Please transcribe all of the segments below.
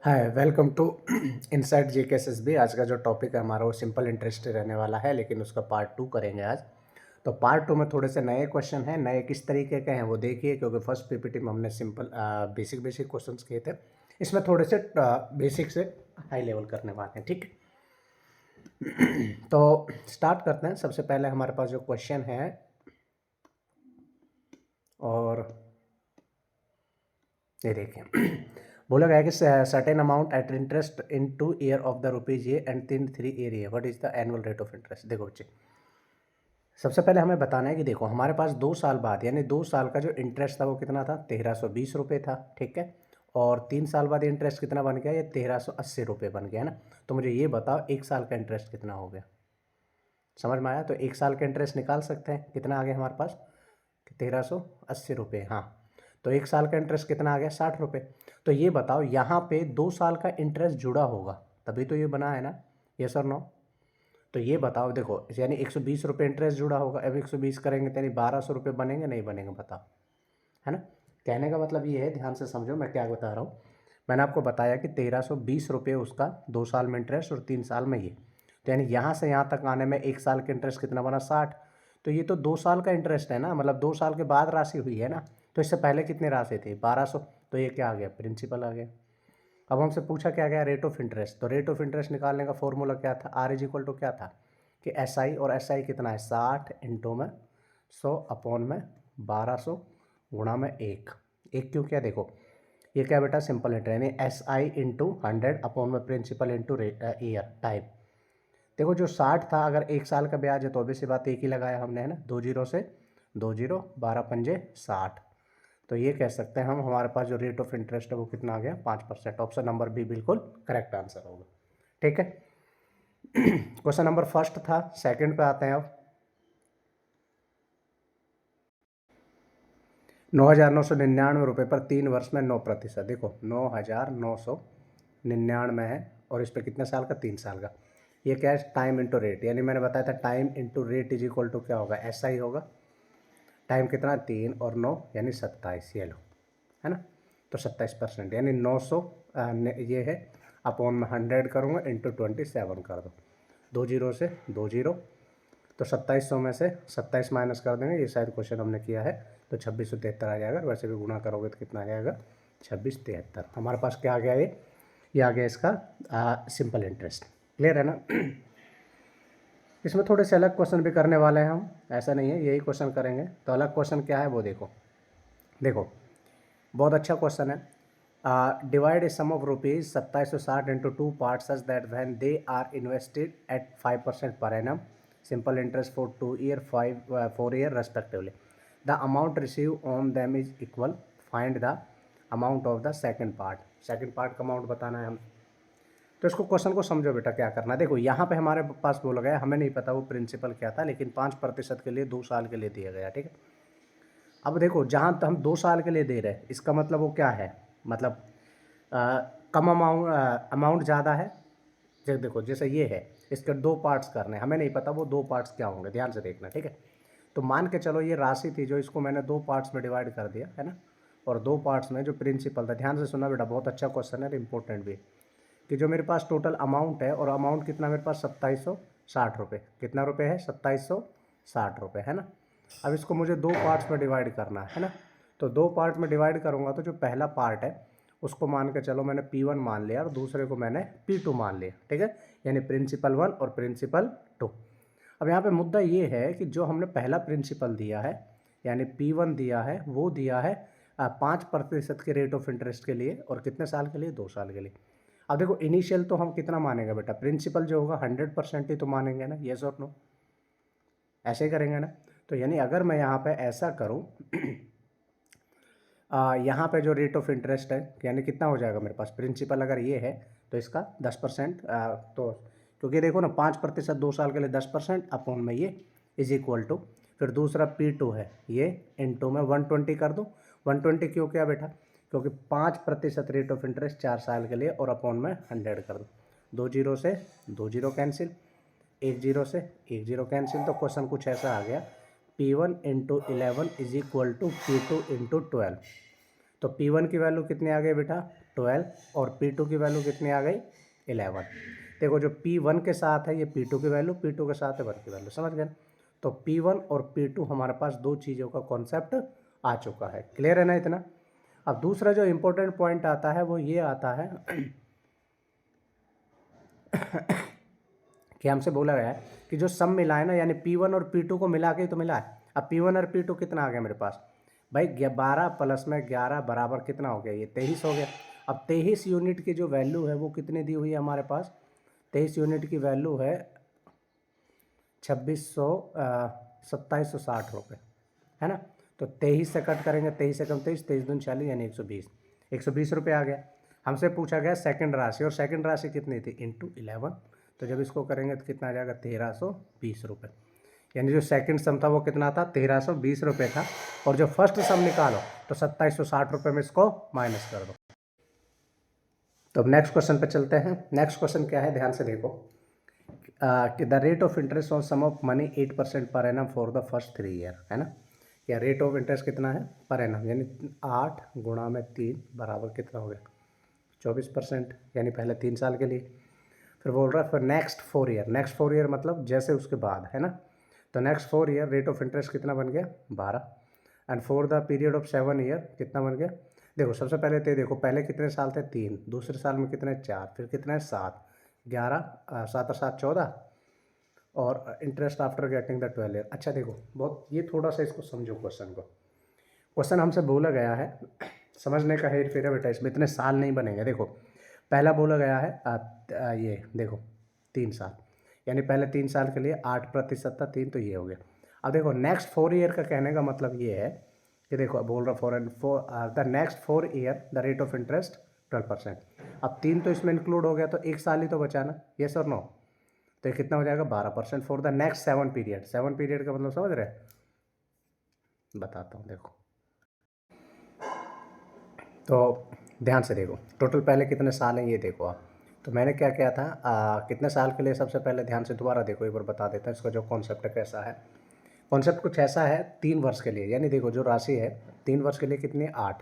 Hi, welcome to inside JKSSB. आज का जो टॉपिक है हमारा वो सिंपल इंटरेस्ट रहने वाला है, लेकिन उसका पार्ट 2 करेंगे आज। तो पार्ट 2 में थोड़े से नए क्वेश्चन हैं। नए किस तरीके के हैं वो देखिए, क्योंकि फर्स्ट पीपीटी में हमने सिंपल बेसिक क्वेश्चंस किए थे। इसमें थोड़े से बेसिक से हाई लेवल करने वाले हैं, ठीक है। तो स्टार्ट करते हैं। सबसे पहले हमारे पास जो क्वेश्चन है, और ये देखिए बोला गया है कि certain amount at interest in 2 year of the rupees ये एंड 3 ईयर ये, what is the annual rate of interest. देखो बच्चे, सबसे पहले हमें बताना है कि देखो हमारे पास 2 साल बाद यानी 2 साल का जो इंटरेस्ट था वो कितना था, 1320 रुपये था, ठीक है। और 3 साल बाद इंटरेस्ट कितना बन गया, ये 1380 रुपये बन गया, है ना। तो मुझे ये बताओ 1 साल का इंटरेस्ट कितना हो गया। समझ में आया? तो 1 साल का इंटरेस्ट निकाल सकते हैं। कितना आ गया हमारे पास, 1380 रुपये। हाँ, तो 1 साल का इंटरेस्ट कितना आ गया, 60 रुपये। तो ये बताओ यहाँ पे 2 साल का इंटरेस्ट जुड़ा होगा तभी तो ये बना है ना, यस और नो। तो ये बताओ, देखो यानी 120 रुपये इंटरेस्ट जुड़ा होगा। अब 120 करेंगे तो यानी 1200 रुपये बनेंगे, नहीं बनेंगे, बताओ, है ना। कहने का मतलब ये है, ध्यान से समझो मैं क्या बता रहा हूँ। मैंने आपको बताया कि 1320 रुपये उसका 2 साल में इंटरेस्ट और 3 साल में ये। तो यानी यहाँ से यहाँ तक आने में 1 साल का इंटरेस्ट कितना बना, 60। तो ये तो 2 साल का इंटरेस्ट है ना, मतलब 2 साल के बाद राशि हुई है ना। तो इससे पहले कितनी राशि थी, 1200। तो ये क्या आ गया, प्रिंसिपल आ गया। अब हमसे पूछा क्या गया, रेट ऑफ इंटरेस्ट। तो रेट ऑफ इंटरेस्ट निकालने का फॉर्मूला क्या था, आर इज इक्वल टू क्या था कि एस आई, और एस आई कितना है 60 इंटू में 100 अपॉन में 1200 गुणा में एक। एक क्यों, क्या देखो ये क्या बेटा, सिंपल इंटरेस्ट यानी एस आई इंटू 100 अपॉन में प्रिंसिपल इंटू ईयर टाइम। देखो जो 60 था, अगर 1 साल का ब्याज है तो ऑब्वियस सी बात एक ही लगाया हमने, है ना। 2 जीरो से 2 जीरो, 12 पंजे 60। तो ये कह सकते हैं हम, हमारे पास जो रेट ऑफ इंटरेस्ट है वो कितना आ गया, 5%। ऑप्शन नंबर बी बिल्कुल करेक्ट आंसर होगा, ठीक है। क्वेश्चन नंबर फर्स्ट था, सेकंड पे आते हैं अब। 9,999 रुपये पर 3 वर्ष में 9%। देखो 9,999 है और इस पर कितने साल का, 3 साल का। ये क्या है, टाइम इंटू रेट, यानी मैंने बताया था time into rate is equal to क्या होगा, ऐसा ही होगा। टाइम कितना, 3 और 9 यानी 27, ये लो, है ना। तो 27% यानी 900 ये है अपॉन में 100 करूँगा इंटू 27 कर दो, 2 जीरो से 2 जीरो। तो 2700 में से 27 माइनस कर देंगे, ये शायद क्वेश्चन हमने किया है। तो 2673 आ जाएगा। वैसे भी गुणा करोगे तो कितना आ जाएगा, 2673। हमारे पास क्या आ गया, ये आ गया इसका सिंपल इंटरेस्ट। क्लियर है ना। इसमें थोड़े से अलग क्वेश्चन भी करने वाले हैं हम, ऐसा नहीं है यही क्वेश्चन करेंगे। तो अलग क्वेश्चन क्या है वो देखो। देखो बहुत अच्छा क्वेश्चन है। Divide a sum of rupees 2760 into 2 part such that when they are invested at 5% per annum simple interest for 2 year 4 year respectively, the amount receive on them is equal, find the amount of the second part. Second part का amount बताना है हमें। तो इसको question को समझो बेटा, क्या करना है। देखो यहाँ पे हमारे पास बोला गया, हमें नहीं पता वो प्रिंसिपल क्या था, लेकिन 5% के लिए 2 साल के लिए दिया गया, ठीक है। अब देखो जहाँ हम 2 साल के लिए दे रहे हैं, इसका मतलब वो क्या है, मतलब कम अमाउंट ज़्यादा है। देखो जैसे ये है, इसके 2 पार्ट्स करने, हमें नहीं पता वो 2 पार्ट्स क्या होंगे, ध्यान से देखना, ठीक है। तो मान के चलो ये राशि थी जो, इसको मैंने 2 पार्ट्स में डिवाइड कर दिया, है ना। और 2 पार्ट्स में जो प्रिंसिपल था, ध्यान से सुना बेटा, बहुत अच्छा क्वेश्चन है, इंपॉर्टेंट भी, कि जो मेरे पास टोटल अमाउंट है, और अमाउंट कितना मेरे पास 2760 रुपये, कितना रुपये है 2760 रुपये, है ना। अब इसको मुझे 2 पार्ट्स में डिवाइड करना है ना। तो 2 पार्ट में डिवाइड करूँगा तो जो पहला पार्ट है उसको मान के चलो मैंने P1 मान लिया, और दूसरे को मैंने P2 मान लिया, ठीक है। यानी प्रिंसिपल 1 और प्रिंसिपल 2। अब यहाँ पे मुद्दा ये है कि जो हमने पहला प्रिंसिपल दिया है यानी P1 दिया है, वो दिया है 5% के रेट ऑफ इंटरेस्ट के लिए, और कितने साल के लिए, 2 साल के लिए। अब देखो इनिशियल तो हम कितना मानेंगे बेटा, प्रिंसिपल जो होगा 100% ही तो मानेंगे ना, येस और नो, ऐसे ही करेंगे ना। तो यानी अगर मैं यहाँ पे ऐसा करूँ यहाँ पे जो रेट ऑफ इंटरेस्ट है यानी कितना हो जाएगा मेरे पास, प्रिंसिपल अगर ये है तो इसका 10%, तो क्योंकि देखो ना 5% 2 साल के लिए 10% अपॉन में ये इज इक्वल टू, फिर दूसरा P2 है ये इंटू में 120 कर दूँ। 120 क्यों किया बेटा, क्योंकि 5% रेट ऑफ इंटरेस्ट 4 साल के लिए, और अपॉन में 100 कर दूँ। 2 जीरो से 2 जीरो कैंसिल, 1 जीरो से 1 जीरो कैंसिल। तो क्वेश्चन कुछ ऐसा आ गया, P1 into 11 is equal to P2 into 12। तो P1 की वैल्यू कितनी आ गई बेटा, 12 और P2 की वैल्यू कितनी आ गई 11। देखो जो P1 के साथ है ये P2 की वैल्यू, P2 के साथ है 1 की वैल्यू, समझ गए। तो P1 और P2 हमारे पास दो चीज़ों का कॉन्सेप्ट आ चुका है, क्लियर है ना इतना। अब दूसरा जो इम्पोर्टेंट पॉइंट आता है वो ये आता है कि हमसे बोला गया है कि जो सम मिला है ना, यानी P1 और P2 को मिला के ही तो मिला है। अब P1 और P2 कितना आ गया मेरे पास भाई 12 प्लस में 11 बराबर कितना हो गया, ये 23 हो गया। अब 23 यूनिट की जो वैल्यू है वो कितनी दी हुई है हमारे पास, 23 यूनिट की वैल्यू है 2760 है ना। तो 23 से कट करेंगे, 23 से कम 23, 23 दूनी 40 यानी 120, 120 रुपये आ गया। हमसे पूछा गया सेकंड राशि, और सेकंड राशि कितनी थी इंटू 11, तो जब इसको करेंगे तो कितना आ जाएगा 1320 रुपये। यानी जो सेकंड सम था वो कितना था 1320 रुपये था, और जो फर्स्ट सम निकालो तो 2760 रुपये में इसको माइनस कर दो। तो अब नेक्स्ट क्वेश्चन पे चलते हैं। नेक्स्ट क्वेश्चन क्या है, ध्यान से देखो कि the rate of interest on sum of money 8% per annum for the first 3 year, है ना। या रेट ऑफ इंटरेस्ट कितना है पर एनम, यानी 8 गुणा में 3 बराबर कितना हो गया 24%, यानी पहले 3 साल के लिए। फिर बोल रहा है फिर नेक्स्ट 4 ईयर, नेक्स्ट 4 ईयर मतलब जैसे उसके बाद, है ना। तो next 4 year rate of interest कितना बन गया 12, and for the period of 7 year कितना बन गया। देखो सबसे पहले तो देखो पहले कितने साल थे 3, दूसरे साल में कितने 4, फिर कितने 7, 11 7 और 7 14, और interest after getting the 12 year. अच्छा देखो बहुत ये थोड़ा सा इसको समझो क्वेश्चन को। क्वेश्चन हमसे बोला गया है, समझने का हेर फेर है बेटा, इसमें इतने साल नहीं बनेंगे। देखो पहला बोला गया है ये देखो 3 साल, यानी पहले 3 साल के लिए 8% था 3, तो ये हो गया। अब देखो नेक्स्ट 4 ईयर का कहने का मतलब ये है कि देखो बोल रहा the next 4 year the rate of interest 12%। अब 3 तो इसमें इंक्लूड हो गया, तो 1 साल ही तो बचा ना, यस और नो। तो ये कितना हो जाएगा 12% for the next 7 period. 7 period का मतलब समझ रहे, बताता हूँ देखो। तो ध्यान से देखो टोटल पहले कितने साल हैं ये देखो आप। तो मैंने क्या किया था कितने साल के लिए, सबसे पहले ध्यान से दोबारा देखो एक बार बता देता हूँ इसका जो कॉन्सेप्ट है कैसा है। कॉन्सेप्ट कुछ ऐसा है 3 वर्ष के लिए, यानी देखो जो राशि है 3 वर्ष के लिए कितनी है 8,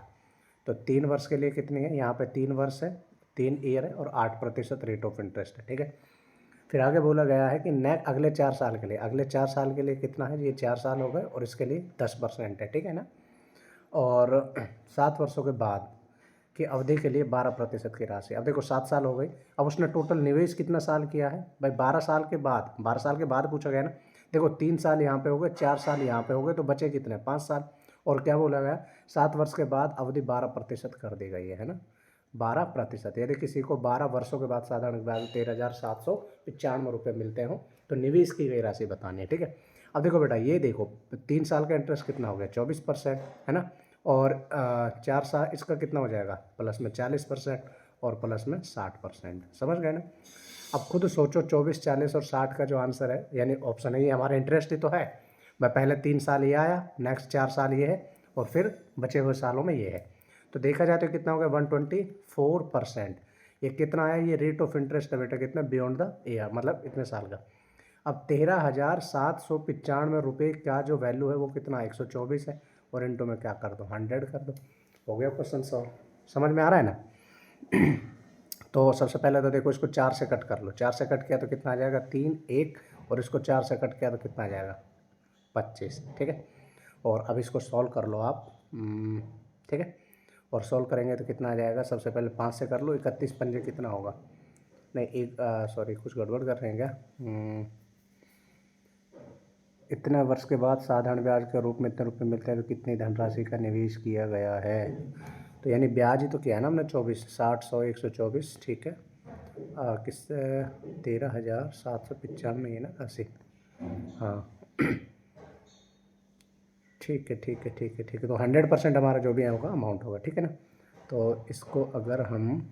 तो 3 वर्ष के लिए कितनी है, यहाँ पे 3 वर्ष है 3 ईयर है और 8% रेट ऑफ इंटरेस्ट है, ठीक है। फिर आगे बोला गया है कि अगले 4 साल के लिए, अगले 4 साल के लिए कितना है, ये 4 साल हो गए और इसके लिए 10% है, ठीक है ना। और 7 वर्षों के बाद की अवधि के लिए 12% की राशि। अब देखो 7 साल हो गई, अब उसने टोटल निवेश कितना साल किया है भाई 12 साल के बाद, 12 साल के बाद पूछा गया ना। देखो 3 साल यहाँ पे हो गए, 4 साल यहाँ पे हो गए, तो बचे कितने 5 साल। और क्या बोला गया 7 वर्ष के बाद अवधि 12% कर दी गई है ना, 12%। यदि किसी को 12 वर्षों के बाद साधारण ब्याज 13,795 रुपये मिलते हो तो निवेश की गई राशि बतानी है, ठीक है। अब देखो बेटा ये देखो 3 साल का इंटरेस्ट कितना हो गया 24%, है ना। और 4 साल इसका कितना हो जाएगा प्लस में 40% और प्लस में 60%, समझ गए ना। अब खुद सोचो 24, 40 और 60 का जो आंसर है, यानी ऑप्शन है ये हमारा इंटरेस्ट ही तो है। मैं पहले 3 साल ये आया, नेक्स्ट 4 साल ये है, और फिर बचे हुए सालों में ये है। तो देखा जाए तो कितना हो गया 124%। ये कितना है, ये रेट ऑफ इंटरेस्ट है बेटा कितना बियॉन्ड द ईयर, मतलब इतने साल का। अब 13,795 रुपये का जो वैल्यू है वो कितना 124 है, और इंटू में क्या कर दो 100 कर दो, हो गया क्वेश्चन सॉल्व। समझ में आ रहा है ना। तो सबसे पहले तो देखो इसको 4 से कट कर लो, 4 से कट किया तो कितना आ जाएगा 3 1, और इसको 4 से कट किया तो कितना आ जाएगा 25, ठीक है। और अब इसको सॉल्व कर लो आप, ठीक है। और सॉल्व करेंगे तो कितना आ जाएगा, सबसे पहले 5 से कर लो, 31 पंजे कितना होगा, नहीं एक सॉरी कुछ गड़बड़ कर रहे हैं क्या। इतने वर्ष के बाद साधारण ब्याज के रूप में इतने रुपये मिलते हैं तो कितनी धनराशि का निवेश किया गया है। तो यानी ब्याज ही तो किया है ना हमने 24, 60, 100, 124, ठीक है। किससे 13,795 है ना राशि, हाँ। ठीक है ठीक है ठीक है ठीक है। तो 100% हमारा जो भी होगा अमाउंट होगा, ठीक है ना। तो इसको अगर हम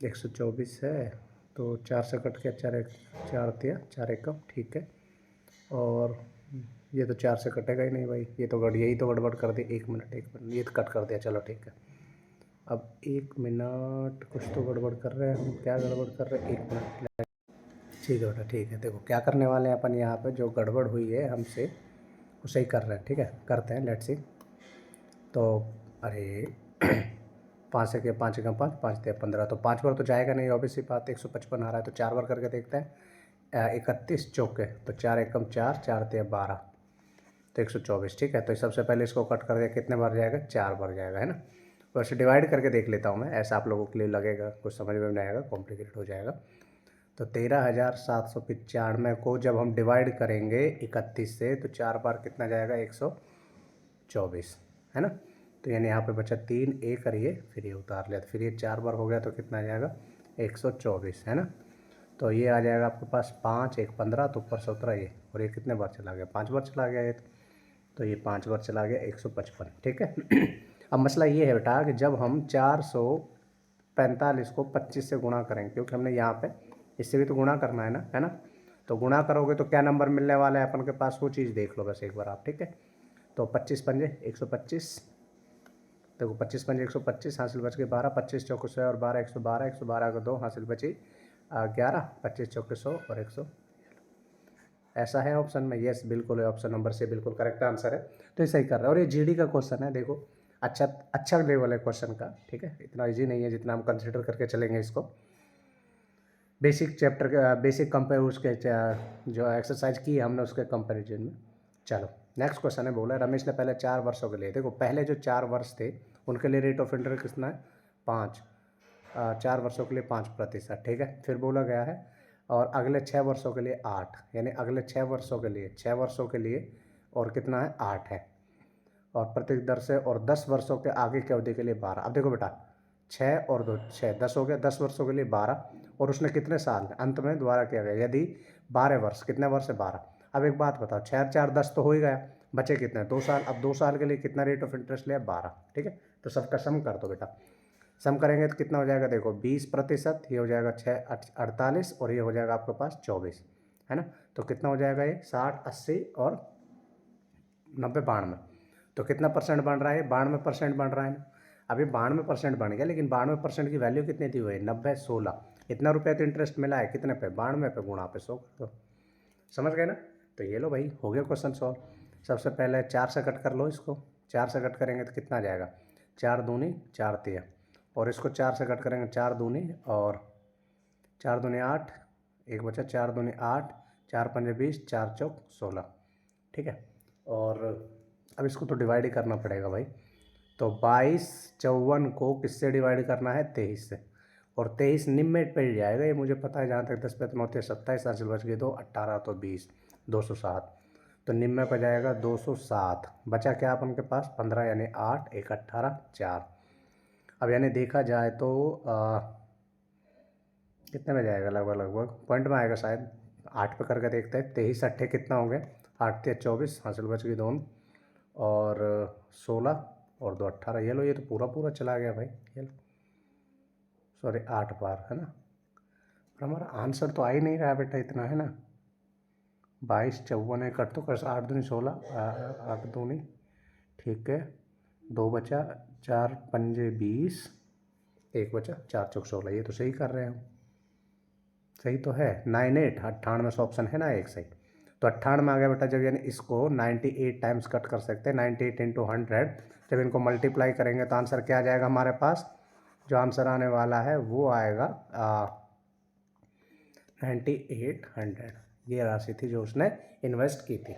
124 है तो 4 से कट के 4 दिया 4 एकम, ठीक है। और ये तो 4 से कटेगा ही नहीं भाई, ये तो यही तो गड़बड़ कर दी, 1 मिनट ये तो कट कर दिया, चलो ठीक है। अब 1 मिनट, कुछ तो गड़बड़ कर रहे हैं हम, क्या गड़बड़ कर रहे हैं 1 मिनट, ठीक है बेटा ठीक है। देखो क्या करने वाले हैं अपन यहाँ पे, जो गड़बड़ हुई है हमसे वो सही कर रहे हैं, ठीक है, करते हैं लेट्स सी। तो अरे 5 से क्या 5 एकम 5, 5 ते 15, तो 5 बार तो जाएगा नहीं, ऑब्वियसली बात। 155 आ रहा है तो 4 बार करके देखते हैं। 31 चौके तो 4 एकम 4, 4 ते 12, तो 124। ठीक है, तो सबसे पहले इसको कट कर दिया, कितने बार जाएगा? 4 बार जाएगा, है ना। वैसे डिवाइड करके देख लेता हूँ मैं, ऐसा आप लोगों के लिए लगेगा कुछ समझ में नहीं आएगा, कॉम्प्लिकेटेड हो जाएगा। तो 13,795 को जब हम डिवाइड करेंगे 31 से तो 4 बार कितना जाएगा? 124, है ना। तो यानी यहाँ पे बचा 3, एक करिए फिर ये उतार लिया, तो फिर ये 4 बार हो गया तो कितना जाएगा? 124, है ना। तो ये आ जाएगा आपके पास 5, 1 15, तो ऊपर से उतरा ये, और ये कितने बार चला गया? 5 बार चला गया ये, तो ये 5 बार चला गया 155। ठीक है। अब मसला ये है बेटा कि जब हम 445 को 25 से गुणा करेंगे, क्योंकि हमने यहाँ पे इससे भी तो गुणा करना है ना। तो गुणा करोगे तो क्या नंबर मिलने वाला है अपन के पास, वो चीज़ देख लो बस एक बार आप। ठीक है, तो 25 पंजे 125, देखो 25 पंजे 125, हासिल बच गए 12, 25 चौके 100 और 12 112, 112 का 2 हासिल बची 11, 25 चौके 100 और 100। ऐसा है ऑप्शन में? यस बिल्कुल है, ऑप्शन नंबर से बिल्कुल करेक्ट आंसर है। तो ये सही कर रहा है। और ये जीडी का क्वेश्चन है, देखो अच्छा लेवल है क्वेश्चन का। ठीक है, इतना इजी नहीं है जितना हम कंसिडर करके चलेंगे इसको। बेसिक चैप्टर का बेसिक कंपेयर उसके जो एक्सरसाइज की है हमने उसके कंपेरिजन में। चलो नेक्स्ट क्वेश्चन है, बोला रमेश ने पहले 4 वर्षों के लिए, देखो पहले जो 4 वर्ष थे उनके लिए रेट ऑफ इंटरेस्ट कितना है? 5, 4 वर्षों के लिए 5%। ठीक है, फिर बोला गया है और अगले 6 वर्षों के लिए 8, यानी अगले 6 वर्षों के लिए और कितना है? 8 है, और प्रत्येक दर से, और 10 वर्षों के आगे की अवधि के लिए 12। अब देखो बेटा 6 और 2 6 10 हो गया, 10 वर्षों के लिए 12, और उसने कितने साल अंत में द्वारा किया गया? यदि 12 वर्ष, कितने वर्ष है? 12। अब एक बात बताओ, 6 4 10 तो हो ही गया, बचे कितने? 2 साल। अब 2 साल के लिए कितना रेट ऑफ इंटरेस्ट लिया? 12। ठीक है, तो सबका सम कर दो बेटा। सम करेंगे तो कितना हो जाएगा? देखो 20%, ये हो जाएगा 6 48, और ये हो जाएगा आपके पास 24, है ना। तो कितना हो जाएगा ये? 60 80 और 90 92। तो कितना परसेंट बन रहा है? 92% बन रहा है ना। अभी 92% बन गया, लेकिन 92% की वैल्यू कितनी थी? वही 90 16। इतना रुपये तो इंटरेस्ट मिला है, कितने पे? 92 पे, गुणा पे 100 कर दो। समझ गए ना। तो ये लो भाई, हो गया क्वेश्चन सॉल्व। सबसे पहले 4 से कट कर लो इसको, 4 से कट करेंगे तो कितना जाएगा? 4 दूनी 4 तिया, और इसको 4 से कट करेंगे 4 दूनी, और 4 दूनी 8, एक बचा 4 दूनी 8, 4 पंजे 20, 4 चौक 16। ठीक है, और अब इसको तो डिवाइड ही करना पड़ेगा भाई। तो 22 54 को किससे डिवाइड करना है? 23 से, और 23 निम्न पे जाएगा, ये मुझे पता है। जहाँ तक 10 पे 9 27, हासिल बच गए 2, 18 तो 20, 207। तो निम्न पे जाएगा 207। बचा क्या अपन के पास? 15, यानी 8 1 18 4। अब यानी देखा जाए तो कितने में जाएगा? लगभग पॉइंट में आएगा शायद। 8 पे करके देखते हैं। 23 अट्ठे कितना हो गया? 8 ते 24, हासिल बच गई 2, और 16 और 2 18। ये लो, ये तो पूरा चला गया भाई, ये लो, सॉरी 8 बार, है ना। पर हमारा आंसर तो आ ही नहीं रहा बेटा इतना, है ना। 22 54 कट तो कर, 8 दूनी 16, 8 दूनी, ठीक है, 2 बचा, 4 पंजे 20, एक बचा, 4 चौक 16। ये तो सही कर रहे हैं हम, सही तो है। 98 98 से ऑप्शन है ना एक सही। तो 98 में आ गया बेटा जब, यानी इसको 98 टाइम्स कट कर सकते हैं। 98 इंटू 100, जब इनको मल्टीप्लाई करेंगे तो आंसर क्या आ जाएगा हमारे पास? जो आंसर आने वाला है वो आएगा 9800। ये राशि थी जो उसने इन्वेस्ट की थी।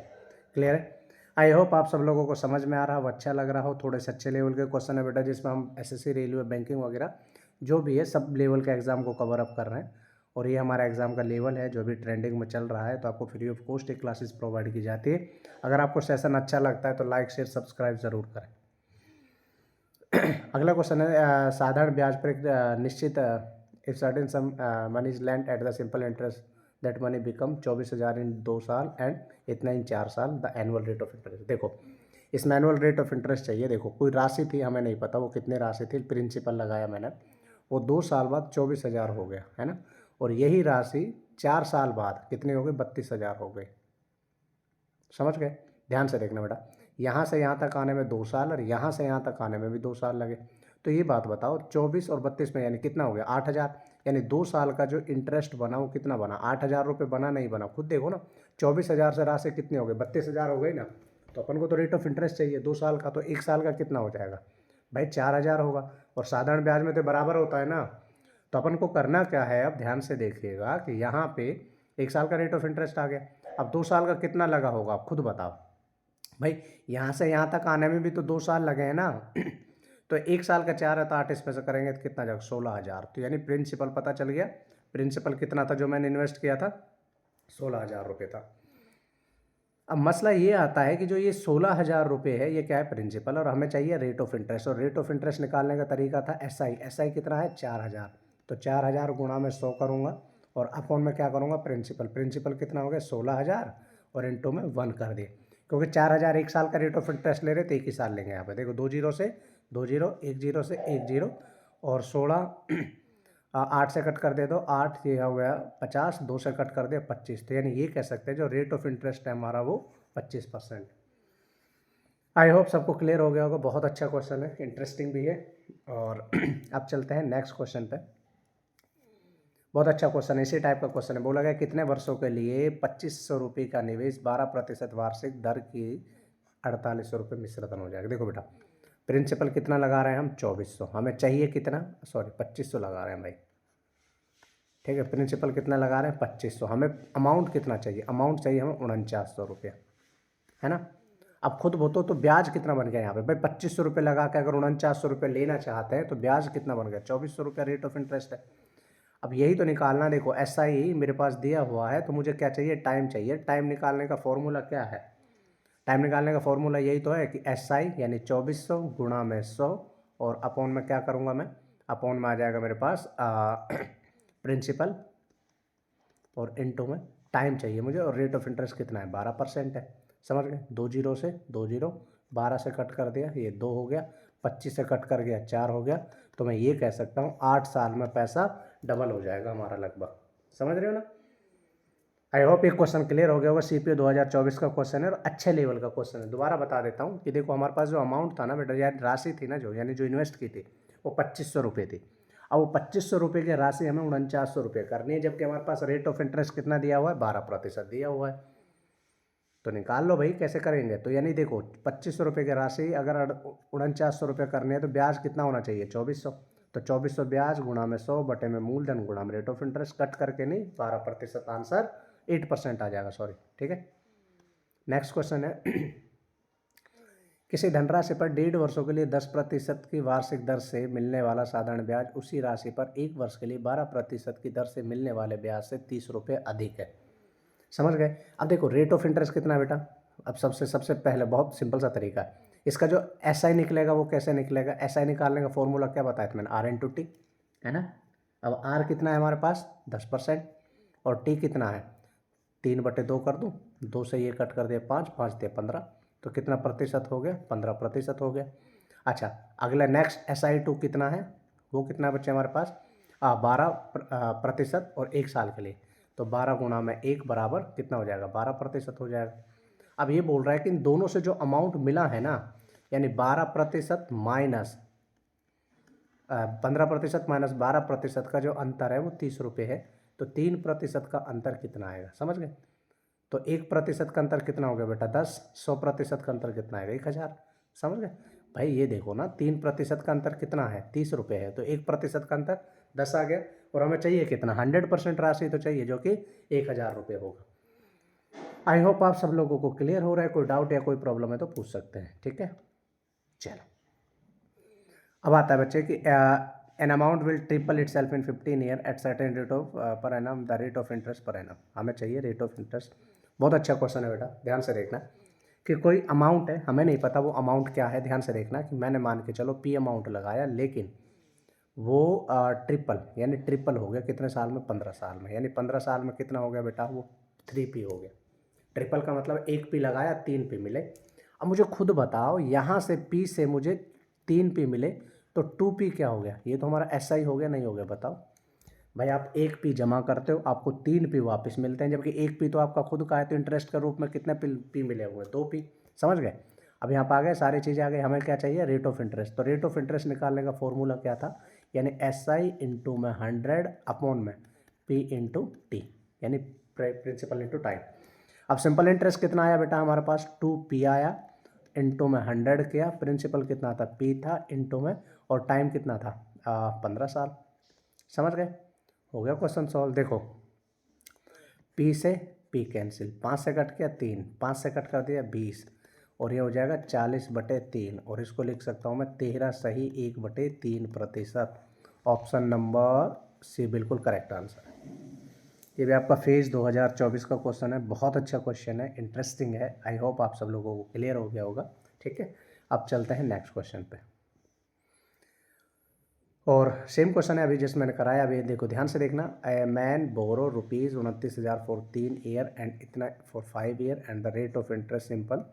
क्लियर है? आई होप आप सब लोगों को समझ में आ रहा हो, अच्छा लग रहा हो। थोड़े से अच्छे लेवल के क्वेश्चन है बेटा, जिसमें हम एसएससी, रेलवे, बैंकिंग वगैरह जो भी है सब लेवल के एग्ज़ाम को कवर अप कर रहे हैं। और ये हमारा एग्ज़ाम का लेवल है जो भी ट्रेंडिंग में चल रहा है। तो आपको फ्री ऑफ कॉस्ट एक क्लासेस प्रोवाइड की जाती है। अगर आपको सेशन अच्छा लगता है तो लाइक शेयर सब्सक्राइब ज़रूर करें। अगला क्वेश्चन है, साधारण ब्याज पर एक निश्चित if certain sum money is lent at the simple interest that money become 24,000 in 2 साल एंड इतना इन 4 साल, the annual rate of interest. देखो इसमें एनुअल रेट ऑफ इंटरेस्ट चाहिए। देखो कोई राशि थी, हमें नहीं पता वो कितनी राशि थी, प्रिंसिपल लगाया मैंने, वो 2 साल बाद 24,000 हो गया, है ना। और यही राशि 4 साल बाद कितनी हो गई? 32,000 हो गई। समझ गए? ध्यान से देखना बेटा, यहाँ से यहाँ तक आने में 2 साल, और यहाँ से यहाँ तक आने में भी 2 साल लगे। तो ये बात बताओ 24 और 32 में यानी कितना हो गया? 8,000। यानी 2 साल का जो इंटरेस्ट बना वो कितना बना? 8,000 रुपये बना, नहीं बना? खुद देखो ना, 24,000 से राशि कितनी हो गई? 32,000 हो गई ना। तो अपन को तो रेट ऑफ इंटरेस्ट चाहिए 2 साल का, तो 1 साल का कितना हो जाएगा भाई? 4,000 होगा। और साधारण ब्याज में तो बराबर होता है ना। तो अपन को करना क्या है, अब ध्यान से देखिएगा कि यहाँ पे 1 साल का रेट ऑफ इंटरेस्ट आ गया। अब 2 साल का कितना लगा होगा, आप खुद बताओ भाई। यहाँ से यहाँ तक आने में भी तो 2 साल लगे हैं ना। तो 1 साल का 4 है तो 8 इसमें से करेंगे तो कितना जाएगा, 16,000। तो यानी प्रिंसिपल पता चल गया, प्रिंसिपल कितना था जो मैंने इन्वेस्ट किया था, 16,000 रुपये था। अब मसला ये आता है कि जो ये 16,000 रुपये है ये क्या है, प्रिंसिपल, और हमें चाहिए रेट ऑफ इंटरेस्ट। और रेट ऑफ इंटरेस्ट निकालने का तरीका था एसआई। एसआई कितना है, 4,000। तो 4,000 गुणा में 100 करूँगा और अपॉन में क्या करूँगा, प्रिंसिपल। प्रिंसिपल कितना हो गया, 16,000 और इंटू में 1 कर दिए, क्योंकि 4,000 1 साल का रेट ऑफ इंटरेस्ट ले रहे तो 1 ही साल लेंगे। यहाँ पे देखो 2 जीरो से 2 जीरो, 1 जीरो से 1 जीरो, और 16 8 से कट कर दे दो 8, ये हो गया 50, 2 से कट कर दे 25। तो यानी ये कह सकते हैं जो रेट ऑफ इंटरेस्ट है हमारा वो 25%। आई होप सबको क्लियर हो गया होगा। बहुत अच्छा क्वेश्चन है, इंटरेस्टिंग भी है। और अब चलते हैं नेक्स्ट क्वेश्चन पे। बहुत अच्छा क्वेश्चन है, इसी टाइप का क्वेश्चन है। बोला गया कितने वर्षों के लिए 2,500 रुपये का निवेश 12% वार्षिक दर की 4,800 रुपये मिश्रधन हो जाएगा। देखो बेटा, प्रिंसिपल कितना लगा रहे हैं हम, 2,400। हमें चाहिए कितना, सॉरी 2,500 लगा रहे हैं भाई, ठीक है। प्रिंसिपल कितना लगा रहे हैं, 2,500। हमें अमाउंट कितना चाहिए, अमाउंट चाहिए हमें 4,900 रुपये, है ना। अब खुद बोतो तो ब्याज कितना बन गया यहाँ पे भाई, 2,500 रुपये लगा के अगर 4,900 रुपये लेना चाहते हैं तो ब्याज कितना बन गया, 2,400 रुपये रेट ऑफ इंटरेस्ट है। अब यही तो निकालना। देखो एसआई मेरे पास दिया हुआ है तो मुझे क्या चाहिए, टाइम चाहिए। टाइम निकालने का फॉर्मूला क्या है, टाइम निकालने का फॉर्मूला यही तो है कि एसआई यानी 2,400 गुणा में 100 और अपॉन में क्या करूँगा मैं, अपॉन में आ जाएगा मेरे पास प्रिंसिपल और इनटू में टाइम चाहिए मुझे, और रेट ऑफ इंटरेस्ट कितना है, 12% है। समझ गए, 2 जीरो से 2 जीरो, 12 से कट कर दिया ये 2 हो गया, 25 से कट कर गया 4 हो गया। तो मैं ये कह सकता हूँ 8 साल में पैसा डबल हो जाएगा हमारा लगभग। समझ रहे हो ना। आई होप ये क्वेश्चन क्लियर हो गया होगा। सीपीओ 2024 का क्वेश्चन है और अच्छे लेवल का क्वेश्चन है। दोबारा बता देता हूँ कि देखो हमारे पास जो अमाउंट था ना बेटा, यानी राशि थी ना जो, यानी जो इन्वेस्ट की थी वो 2,500 रुपये थी। अब वो 2,500 रुपये की राशि हमें 4,900 रुपये करनी है, जबकि हमारे पास रेट ऑफ इंटरेस्ट कितना दिया हुआ है, 12% दिया हुआ है। तो निकाल लो भाई कैसे करेंगे। तो यानी देखो 2,500 रुपये की राशि अगर 4,900 रुपये करनी है तो ब्याज कितना होना चाहिए, 2,400। तो 2,400 ब्याज गुणा में 100 बटे में मूलधन गुणा में रेट ऑफ इंटरेस्ट, कट करके नहीं 12%, आंसर 8% आ जाएगा, सॉरी, ठीक है। नेक्स्ट क्वेश्चन है किसी धनराशि पर 1.5 वर्षों के लिए 10% की वार्षिक दर से मिलने वाला साधारण ब्याज उसी राशि पर 1 वर्ष के लिए 12% की दर से मिलने वाले ब्याज से 30 रुपये अधिक है। समझ गए। अब देखो रेट ऑफ इंटरेस्ट कितना है बेटा, अब सबसे पहले बहुत सिंपल सा तरीका है इसका, जो एसआई निकलेगा वो कैसे निकलेगा। एसआई निकालने का फॉर्मूला क्या बताया था मैंने, R/T, है ना। अब R कितना है हमारे पास, 10%, और T कितना है, 3/2 कर दूँ, 2 से ये कट कर दिया 5, 5 दिया 15, तो कितना प्रतिशत हो गया, 15% हो गया। अच्छा अगला नेक्स्ट SI2 कितना है, वो कितना बचे हमारे पास, 12% और 1 साल के लिए। तो 12 गुणा में 1 बराबर कितना हो जाएगा, 12% हो जाएगा। अब ये बोल रहा है कि इन दोनों से जो अमाउंट मिला है ना, यानी 12% माइनस 15% माइनस 12% का जो अंतर है वो 30 रुपये है। तो 3% का अंतर कितना आएगा, समझ गए। तो 1% का अंतर कितना हो गया बेटा, 10। 100% का अंतर कितना आएगा, 1,000। समझ गए भाई। ये देखो ना 3% का अंतर कितना है, 30 रुपये है, तो 1% का अंतर 10 आ गया। और हमें चाहिए कितना, 100% राशि तो चाहिए जो कि 1,000 रुपये होगा। आई होप आप सब लोगों को क्लियर हो रहा है। कोई डाउट या कोई प्रॉब्लम है तो पूछ सकते हैं, ठीक है। चलो अब आता है बच्चे कि an amount will triple it self in 15 year at certain rate of per annum, the rate of interest per annum. हमें चाहिए रेट ऑफ इंटरेस्ट। बहुत अच्छा क्वेश्चन है बेटा, ध्यान से देखना कि कोई अमाउंट है, हमें नहीं पता वो अमाउंट क्या है। ध्यान से देखना कि मैंने मान के चलो P अमाउंट लगाया, लेकिन वो ट्रिपल यानी ट्रिपल हो गया कितने साल में, 15 साल में। यानी 15 साल में कितना हो गया बेटा, वो 3P हो गया। ट्रिपल का मतलब 1 P लगाया 3 P मिले। अब मुझे खुद बताओ यहाँ से P से मुझे 3 P मिले तो 2P क्या हो गया, ये तो हमारा SI हो गया, नहीं हो गया, बताओ भाई। आप 1 P जमा करते हो आपको 3 P वापस मिलते हैं, जबकि 1 P तो आपका खुद का है, तो इंटरेस्ट के रूप में कितने P मिले हुए, 2 P। समझ गए। अब यहाँ पर आ गए, सारी चीज़ें आ गई। हमें क्या चाहिए, रेट ऑफ इंटरेस्ट। तो रेट ऑफ इंटरेस्ट निकालने का फॉर्मूला क्या था, यानी SI इंटू में 100 अपॉन में P इंटू T, यानी प्रिंसिपल इंटू टाइम। अब सिंपल इंटरेस्ट कितना आया बेटा हमारे पास, 2P आया, इंटू में 100 किया, प्रिंसिपल कितना था, P था, इंटू में, और टाइम कितना था 15 साल। समझ गए? हो गया क्वेश्चन सॉल्व। देखो पी से पी कैंसिल, 5 से कट गया 3, 5 से कट कर दिया 20, और ये हो जाएगा 40/3, और इसको लिख सकता हूँ मैं 13 सही 1/3%। ऑप्शन नंबर सी बिल्कुल करेक्ट आंसर है। ये भी आपका फेज 2024 का क्वेश्चन है, बहुत अच्छा क्वेश्चन है, इंटरेस्टिंग है। आई होप आप सब लोगों को क्लियर हो गया होगा। ठीक है, अब चलते हैं नेक्स्ट क्वेश्चन पे। और सेम क्वेश्चन है अभी जिस मैंने कराया। अभी देखो ध्यान से देखना। A man borrow rupees 29,000 for 3 year and इतना for 5 year and the rate of interest simple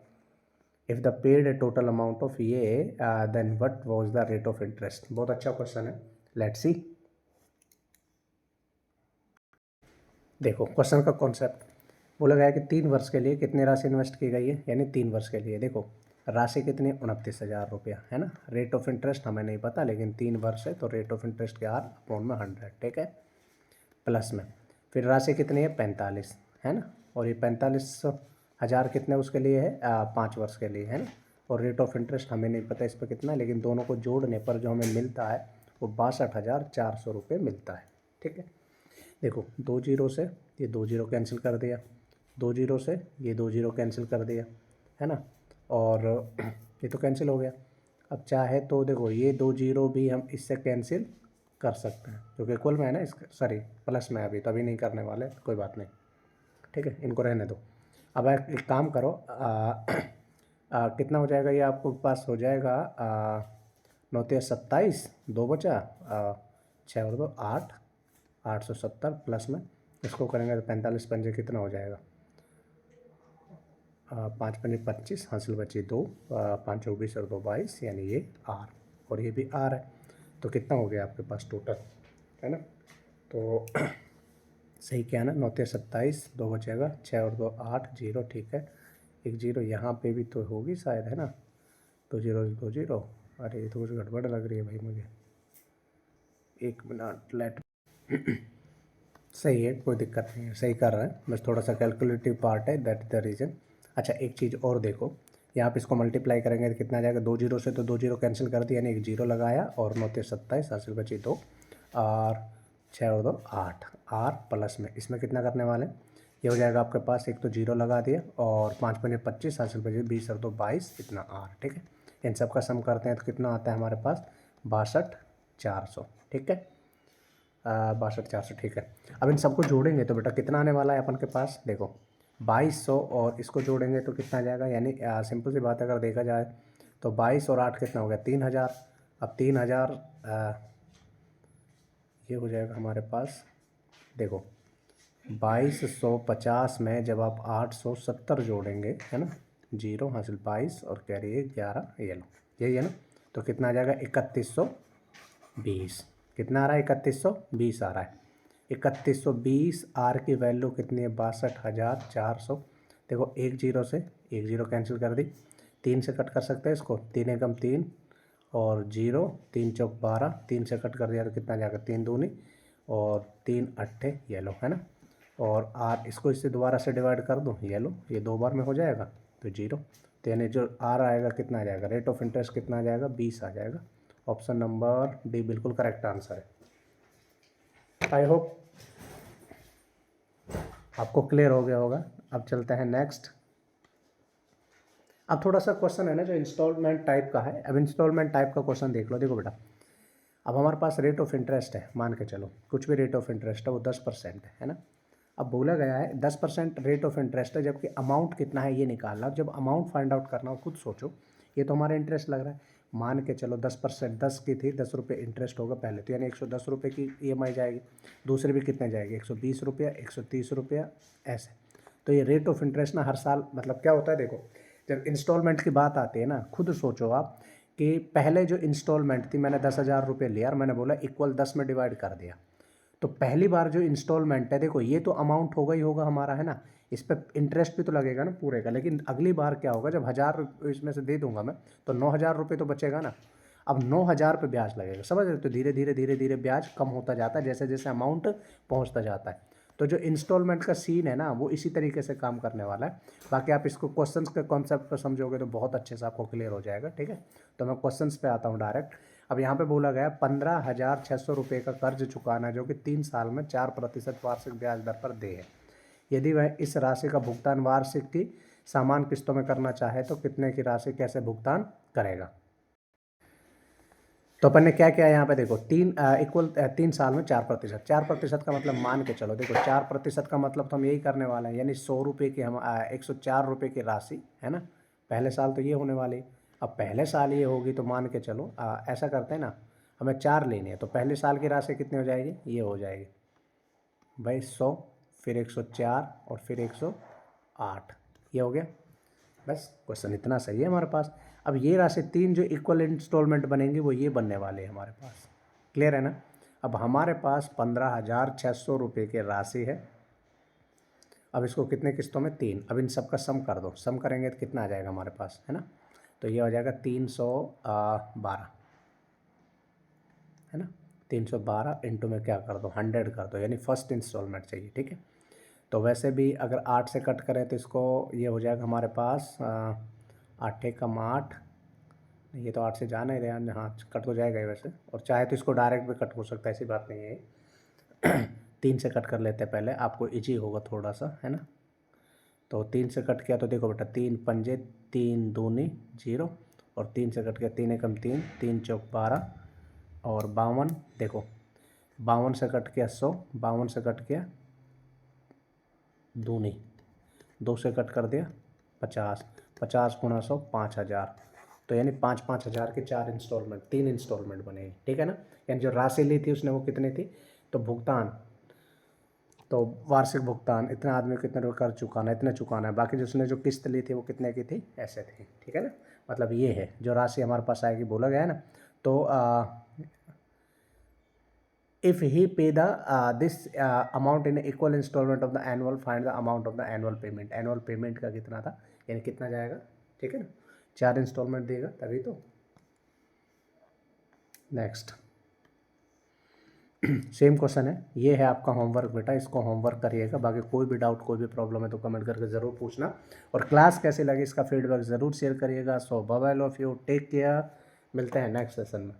if the paid total amount of ये then what was the rate of interest. बहुत अच्छा क्वेश्चन है, लेट्स सी। देखो question का concept बोला गया है कि 3 वर्ष के लिए कितनी राशि इन्वेस्ट की गई है, यानी 3 वर्ष के लिए। देखो राशि कितनी, 29,000 है ना। रेट ऑफ इंटरेस्ट हमें नहीं पता, लेकिन 3 वर्ष है तो रेट ऑफ इंटरेस्ट क्या आर अपॉन में 100, ठीक है, प्लस में। फिर राशि कितनी है 45, है ना। और ये 45,000 कितने उसके लिए है 5 वर्ष के लिए, है ना। और रेट ऑफ इंटरेस्ट हमें नहीं पता इस पर कितना, लेकिन दोनों को जोड़ने पर जो हमें मिलता है वो 62,400 रुपये मिलता है। ठीक है, देखो 2 जीरो से ये 2 जीरो कैंसिल कर दिया, 2 जीरो से ये 2 जीरो कैंसिल कर दिया, है ना। और ये तो कैंसिल हो गया। अब चाहे तो देखो ये 2 जीरो भी हम इससे कैंसिल कर सकते हैं, क्योंकि कुल में है ना, इसका सॉरी प्लस में अभी तो अभी नहीं करने वाले, कोई बात नहीं। ठीक है, इनको रहने दो। अब एक काम करो, कितना हो जाएगा ये आपको पास हो जाएगा 9×27 2 बचा 6 और 2 8, 870 प्लस में इसको करेंगे तो 45 पंजे कितना हो जाएगा 5 पंजे 25, हासिल बची 2, 5 24 और 2 22, यानी ये आर और ये भी आर है। तो कितना हो गया आपके पास टोटल, है ना। तो सही क्या है ना, 9×27 2 बचेगा, 6 और 2 8 जीरो, ठीक है। एक जीरो यहाँ पे भी तो होगी शायद, है ना। 2 जीरो 2 जीरो, अरे ये तो कुछ गड़बड़ लग रही है भाई मुझे, 1 मिनट लेट। सही है, कोई दिक्कत नहीं है, सही कर रहे हैं, बस थोड़ा सा कैलकुलेटिव पार्ट है, दैट इज द रीज़न। अच्छा एक चीज़ और देखो, यहाँ पे इसको मल्टीप्लाई करेंगे तो कितना आ जाएगा, 2 जीरो से तो 2 जीरो कैंसिल कर दिया, यानी 1 जीरो लगाया, और 9×27 हासिल बची 2, और 6 और 2 8, आर प्लस में इसमें कितना करने वाले हैं, ये हो जाएगा आपके पास, एक तो जीरो लगा दिया, और 5 पंजे 25 हासिल बची 20 और 2 22, इतना आर, ठीक है। इन सब का सम करते हैं तो कितना आता है हमारे पास 62,400, ठीक है, 62,400, ठीक है। अब इन सबको जोड़ेंगे तो बेटा कितना आने वाला है अपन के पास, देखो 2200 और इसको जोड़ेंगे तो कितना आ जाएगा, यानी सिंपल सी बात अगर देखा जाए तो 22 और 8 कितना हो गया 3,000। अब 3,000 ये हो जाएगा हमारे पास, देखो 2250 में जब आप 870 जोड़ेंगे, है ना, जीरो हासिल 22 और कैरी 11, ये लो यही है ना। तो कितना आ जाएगा 3120, कितना आ रहा है 3120 आ रहा है। 3120 आर की वैल्यू कितनी है 62,400। देखो एक जीरो से एक जीरो कैंसिल कर दी, 3 से कट कर सकते हैं इसको, 3 एकम 3 और जीरो, 3 चौक 12, 3 से कट कर दिया तो कितना जाएगा 3 दूनी और 3 अट्ठे, ये लो, है ना। और आर इसको इससे दोबारा से डिवाइड कर दो, ये लो, ये 2 बार में हो जाएगा तो जीरो, तो यानी जो आर आएगा कितना आ जाएगा, रेट ऑफ इंटरेस्ट कितना आ जाएगा 20 आ जाएगा। ऑप्शन नंबर डी बिल्कुल करेक्ट आंसर है। आई होप आपको क्लियर हो गया होगा। अब चलते हैं नेक्स्ट। अब थोड़ा सा क्वेश्चन है ना जो इंस्टॉलमेंट टाइप का है। अब इंस्टॉलमेंट टाइप का क्वेश्चन देख लो। देखो बेटा, अब हमारे पास रेट ऑफ इंटरेस्ट है, मान के चलो कुछ भी रेट ऑफ इंटरेस्ट है वो 10% है ना। अब बोला गया है 10% रेट ऑफ इंटरेस्ट है, जबकि अमाउंट कितना है ये निकालना। जब अमाउंट फाइंड आउट करना हो खुद सोचो, ये तो हमारा इंटरेस्ट लग रहा है, मान के चलो 10%, 10 की थी, 10 रुपये इंटरेस्ट होगा पहले तो, यानी 110 रुपये की EMI जाएगी। दूसरे भी कितने जाएगी 120 रुपया, 130 रुपया, ऐसे। तो ये रेट ऑफ इंटरेस्ट ना हर साल, मतलब क्या होता है, देखो जब इंस्टॉलमेंट की बात आती है ना, खुद सोचो आप कि पहले जो इंस्टॉलमेंट थी मैंने 10,000 रुपये लिया और मैंने बोला इक्वल 10 में डिवाइड कर दिया, तो पहली बार जो इंस्टॉलमेंट है देखो ये तो अमाउंट होगा ही होगा हमारा, है ना, इस पर इंटरेस्ट भी तो लगेगा ना पूरे का। लेकिन अगली बार क्या होगा, जब 1,000 इसमें से दे दूंगा मैं तो 9,000 रुपये तो बचेगा ना। अब 9,000 पे ब्याज लगेगा, समझ रहे हो। तो धीरे धीरे धीरे धीरे ब्याज कम होता जाता है जैसे जैसे अमाउंट पहुंचता जाता है। तो जो इंस्टॉलमेंट का सीन है ना वो इसी तरीके से काम करने वाला है। बाकी आप इसको क्वेश्चंस के कॉन्सेप्ट पर समझोगे तो बहुत अच्छे से आपको क्लियर हो जाएगा, ठीक है। तो मैं क्वेश्चंस पे आता हूँ डायरेक्ट। अब यहाँ पे बोला गया 15,600 रुपये का कर्ज चुकाना जो कि 3 साल में 4% वार्षिक ब्याज दर पर दे है। यदि वह इस राशि का भुगतान वार्षिक की समान किस्तों में करना चाहे तो कितने की राशि कैसे भुगतान करेगा। तो अपन ने क्या किया यहाँ पे देखो 3 साल में 4%। 4% का मतलब मान के चलो, देखो 4% का मतलब तो हम यही करने वाले हैं, यानी 100 रुपये की हम 104 रुपये की राशि है ना। पहले साल तो ये होने वाली, अब पहले साल ये होगी तो मान के चलो ऐसा करते हैं ना, हमें 4 लेनी है तो पहले साल की राशि कितनी हो जाएगी, ये हो जाएगी भाई 100, फिर 104 और फिर 108, ये हो गया। बस क्वेश्चन इतना सही है हमारे पास। अब ये राशि 3 जो इक्वल इंस्टॉलमेंट बनेंगे वो ये बनने वाले हैं हमारे पास, क्लियर है ना। अब हमारे पास 15,600 रुपये की राशि है। अब इसको कितने किस्तों में, 3। अब इन सब का सम कर दो, सम करेंगे तो कितना आ जाएगा हमारे पास, है ना। तो ये हो जाएगा 312, है ना। 312 इंटू में क्या कर दो 100 कर दो, यानी फर्स्ट इंस्टॉलमेंट चाहिए, ठीक है। तो वैसे भी अगर 8 से कट करें तो इसको ये हो जाएगा हमारे पास 8 एकम 8, ये तो 8 से जाना ही रहा, हाँ कट हो जाएगा ही वैसे, और चाहे तो इसको डायरेक्ट भी कट हो सकता है, ऐसी बात नहीं है। 3 से कट कर लेते हैं पहले, आपको इजी होगा थोड़ा सा, है ना। तो 3 से कट किया तो देखो बेटा 3 पंजे 3 दूनी 0, और 3 से कट किया 3 एकम 3, 3 चौक 12 और 52, देखो 52 से कट किया 100, 52 से कट किया दूनी, 2 से कट कर दिया 50, 50 गुणा 100 5,000, तो यानी 5,000 के 4 इंस्टॉलमेंट, 3 इंस्टॉलमेंट बनेगी, ठीक है ना। यानी जो राशि ली थी उसने वो कितनी थी, तो भुगतान, तो वार्षिक भुगतान इतना आदमी को कितने रुपये कर चुकाना, इतना चुकाना है, बाकी जिसने जो किस्त ली थी वो कितने की थी, ऐसे थी, ठीक है ना। मतलब ये है जो राशि हमारे पास आएगी, बोला गया है ना। तो if he pay the this amount in equal installment of the annual, find the amount of the annual payment। annual payment का कितना था, यानी कितना जाएगा, ठीक है ना। 4 इंस्टॉलमेंट देगा तभी तो। नेक्स्ट सेम क्वेश्चन है, ये है आपका होमवर्क बेटा, इसको होमवर्क करिएगा। बाकी कोई भी डाउट कोई भी प्रॉब्लम है तो कमेंट करके ज़रूर पूछना, और क्लास कैसी लगी इसका फीडबैक ज़रूर शेयर करिएगा। So bye bye, love you, take care, मिलते हैं नेक्स्ट सेशन में।